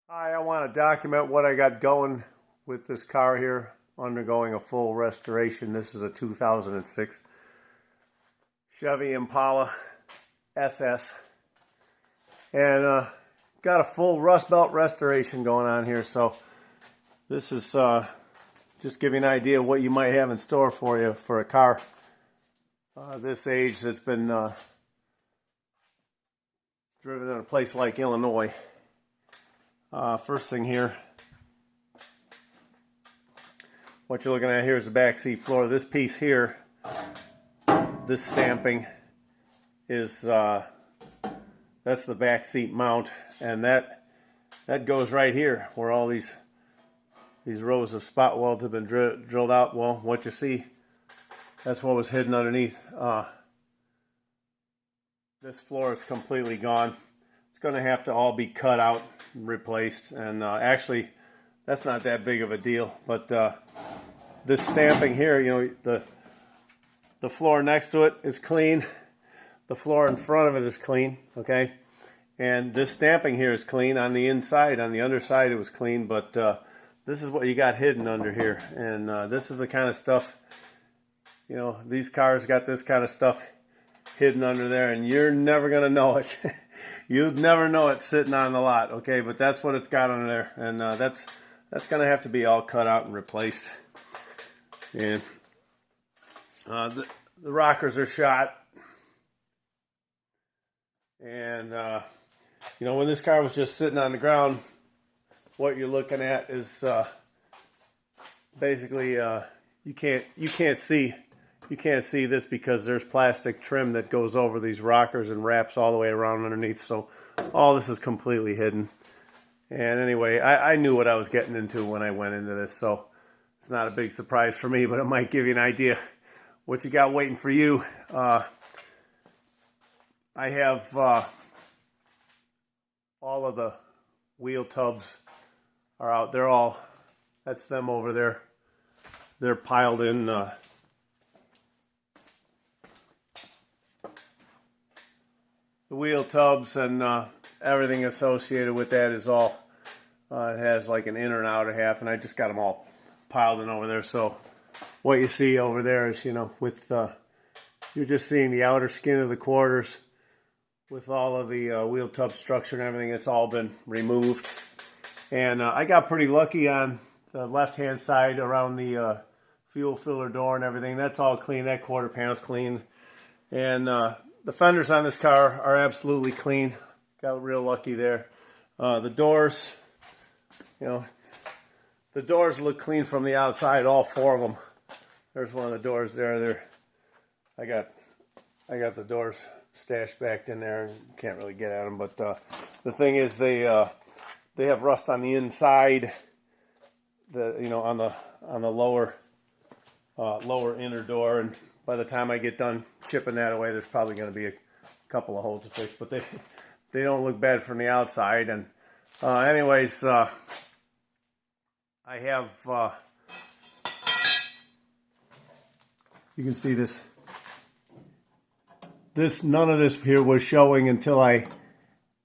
Hi, I want to document what I got going with this car here, undergoing a full restoration. This is a 2006 Chevy Impala SS, and got a full rust belt restoration going on here. So this is just give you an idea of what you might have in store for you for a car this age that's been driven in a place like Illinois. First thing here, what you're looking at here is the back seat floor. This piece here, this stamping is that's the back seat mount, and that goes right here where all these rows of spot welds have been drilled out. Well, what you see, that's what was hidden underneath. This floor is completely gone. It's going to have to all be cut out and replaced, and actually that's not that big of a deal, but this stamping here, you know, the floor next to it is clean, the floor in front of it is clean, okay, and this stamping here is clean. On the inside, on the underside, it was clean, but this is what you got hidden under here, and this is the kind of stuff, you know, these cars got this kind of stuff hidden under there, and you're never going to know it. You'd never know it sitting on the lot, okay? But that's what it's got under there, and that's going to have to be all cut out and replaced. And the rockers are shot, and you know, when this car was just sitting on the ground, what you're looking at is basically you can't see this because there's plastic trim that goes over these rockers and wraps all the way around underneath. So all this is completely hidden. And anyway, I knew what I was getting into when I went into this, so it's not a big surprise for me, but it might give you an idea what you got waiting for you. I have all of the wheel tubs are out. They're all, that's them over there. They're piled in the wheel tubs, and everything associated with that is all, it has like an inner and outer half, and I just got them all piled in over there. So what you see over there is, you know, with, you're just seeing the outer skin of the quarters with all of the wheel tub structure and everything. It's all been removed. And I got pretty lucky on the left-hand side around the fuel filler door and everything. That's all clean. That quarter panel's clean. And the fenders on this car are absolutely clean. Got real lucky there. The doors, you know, the doors look clean from the outside, all four of them. There's one of the doors there. I got the doors stashed back in there, and can't really get at them. But the thing is, they have rust on the inside. You know, on the lower inner door, and by the time I get done chipping that away, there's probably going to be a couple of holes to fix, but they don't look bad from the outside. And anyways, I have you can see this. None of this here was showing until I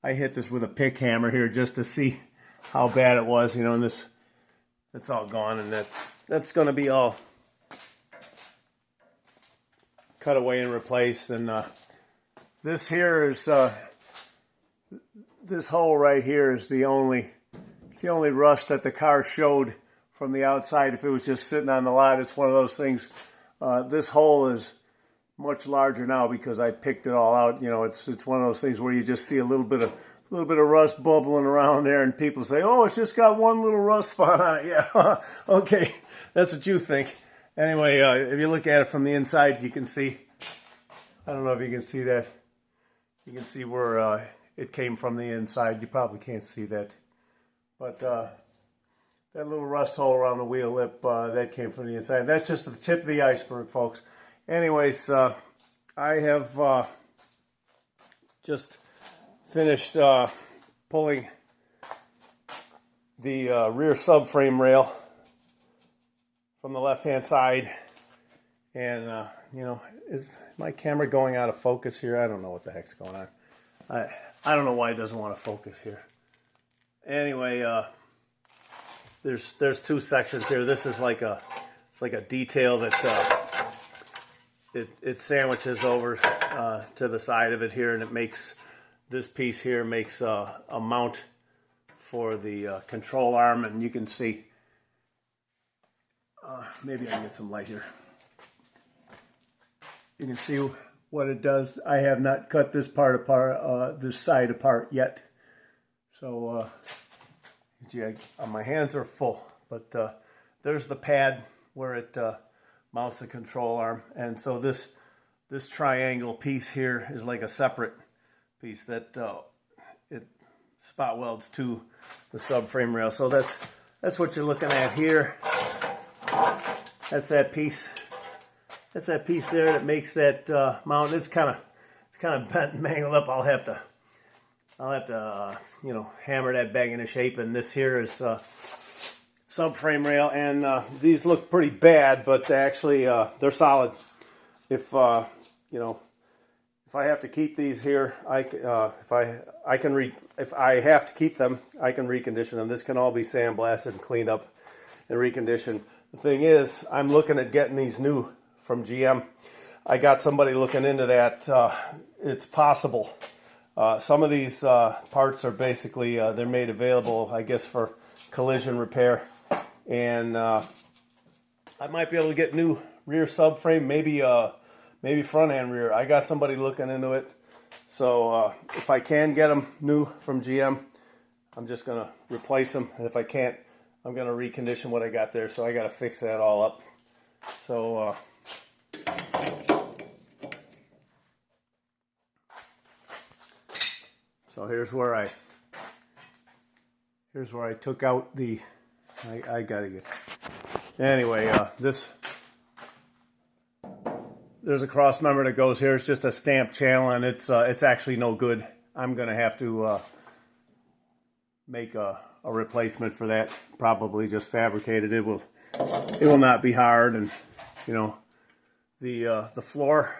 hit this with a pick hammer here just to see how bad it was, you know. And it's all gone, and that's going to be all cut away and replaced. And this here is this hole right here is the only rust that the car showed from the outside. If it was just sitting on the lot, it's one of those things. This hole is much larger now because I picked it all out. You know, it's one of those things where you just see a little bit of rust bubbling around there, and people say, "Oh, it's just got one little rust spot on it." Yeah, okay, that's what you think. Anyway, if you look at it from the inside, you can see, I don't know if you can see that. You can see where it came from the inside. You probably can't see that. But that little rust hole around the wheel lip, that came from the inside. That's just the tip of the iceberg, folks. Anyways, I have just finished pulling the rear subframe rail from the left-hand side, and you know, is my camera going out of focus here? I don't know what the heck's going on. I don't know why it doesn't want to focus here. anyway, there's two sections here. This is like it's like a detail that it sandwiches over to the side of it here, and it makes this piece here makes a mount for the control arm, and you can see. Maybe I can get some light here. You can see what it does. I have not cut this part apart, this side apart yet. So, my hands are full. But there's the pad where it mounts the control arm. And so this triangle piece here is like a separate piece that it spot welds to the subframe rail. So that's what you're looking at here. That's that piece. That's that piece there that makes that mount. It's kind of bent and mangled up. I'll have to you know, hammer that back into shape. And this here is subframe rail, and these look pretty bad, but actually they're solid. If you know, if I have to keep these here, if I have to keep them, I can recondition them. This can all be sandblasted and cleaned up and reconditioned. The thing is, I'm looking at getting these new from GM. I got somebody looking into that. It's possible. Some of these parts are basically, they're made available, I guess, for collision repair. And I might be able to get new rear subframe, maybe front and rear. I got somebody looking into it. So if I can get them new from GM, I'm just going to replace them. And if I can't, I'm going to recondition what I got there. So I got to fix that all up. So here's where I took out the, I gotta get, anyway, there's a cross member that goes here. It's just a stamped channel, and it's actually no good. I'm gonna have to make a replacement for that, probably just fabricate it. It will not be hard, and you know, the floor,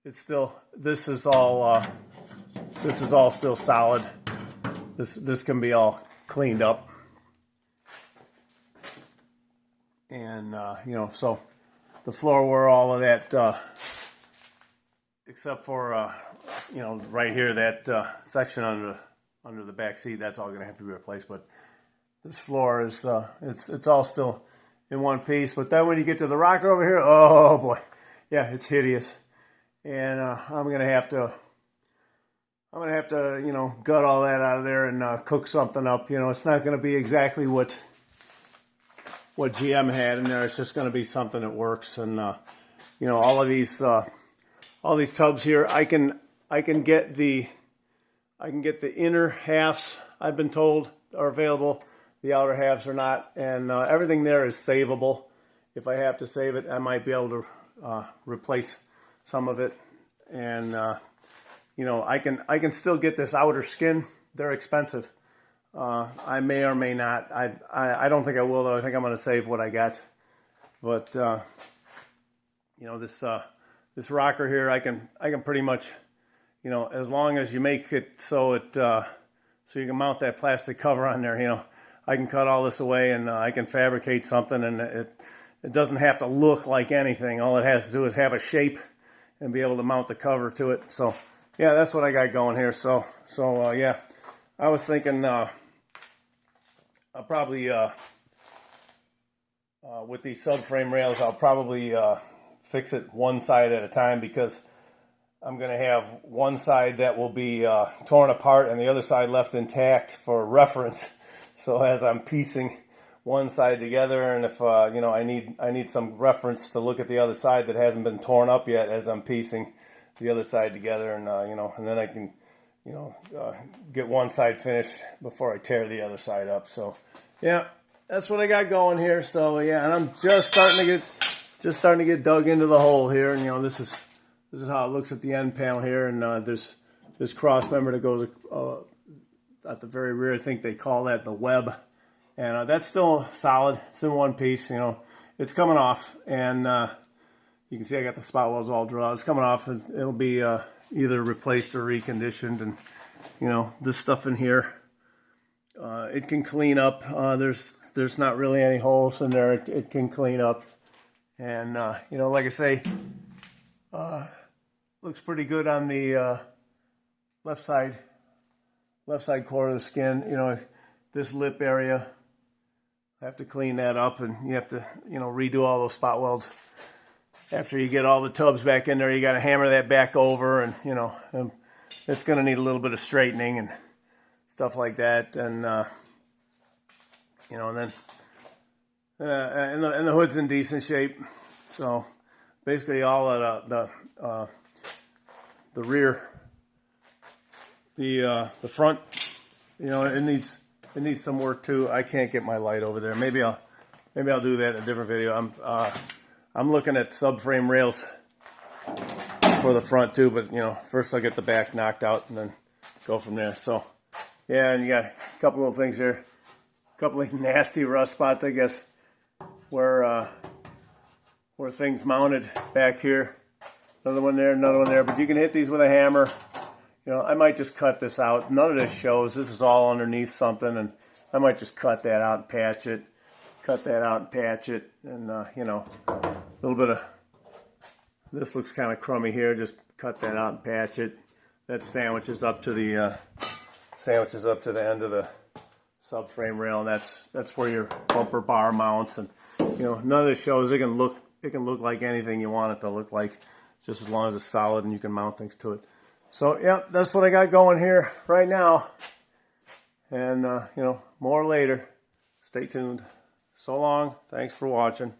it's still, this is all still solid. This can be all cleaned up, and you know, so the floor where all of that, except for you know, right here, that section under the back seat, that's all going to have to be replaced. But this floor is it's all still in one piece. But then when you get to the rocker over here, oh boy, yeah, it's hideous, and I'm gonna have to, you know, gut all that out of there and cook something up. You know, it's not going to be exactly what GM had in there. It's just going to be something that works. And you know, all these tubs here, I can get the inner halves, I've been told, are available. The outer halves are not, and everything there is savable. If I have to save it, I might be able to replace some of it. And you know, I can still get this outer skin. They're expensive. I may or may not. I don't think I will, though. I think I'm going to save what I got. But you know, this rocker here, I can pretty much, you know, as long as you make it so so you can mount that plastic cover on there, you know, I can cut all this away, and I can fabricate something, and it doesn't have to look like anything. All it has to do is have a shape and be able to mount the cover to it. So yeah, that's what I got going here. So yeah, I was thinking I'll probably with these subframe rails, I'll probably fix it one side at a time, because I'm going to have one side that will be torn apart and the other side left intact for reference. So as I'm piecing one side together, and if you know, I need some reference to look at the other side that hasn't been torn up yet as I'm piecing the other side together, and you know, and then I can, you know, get one side finished before I tear the other side up. So yeah, that's what I got going here. So yeah, and I'm just starting to get dug into the hole here, and you know, this is how it looks at the end panel here, and there's this cross member that goes at the very rear. I think they call that the web, and that's still solid. It's in one piece. You know, it's coming off, and you can see I got the spot welds all drilled out. It's coming off. It'll be either replaced or reconditioned, and you know, this stuff in here, it can clean up. There's not really any holes in there. It can clean up, and you know, like I say, looks pretty good on the left side corner of the skin. You know, this lip area, I have to clean that up, and you have to, you know, redo all those spot welds. After you get all the tubs back in there, you got to hammer that back over, and you know, it's going to need a little bit of straightening and stuff like that. And you know, and then and the hood's in decent shape. So basically, all of the rear, the front, you know, it needs some work too. I can't get my light over there. Maybe I'll do that in a different video. I'm looking at subframe rails for the front too, but you know, first I'll get the back knocked out and then go from there. So yeah, and you got a couple little things here, a couple of nasty rust spots, I guess, where things mounted back here. Another one there, but you can hit these with a hammer. You know, I might just cut this out. None of this shows. This is all underneath something, and I might just cut that out and patch it. Cut that out and patch it, and you know, a little bit of this looks kind of crummy here. Just cut that out and patch it. That sandwiches up to the end of the subframe rail, and that's where your bumper bar mounts. And you know, none of this shows. It can look like anything you want it to look like, just as long as it's solid and you can mount things to it. So yeah, that's what I got going here right now, and you know, more later. Stay tuned. So long. Thanks for watching.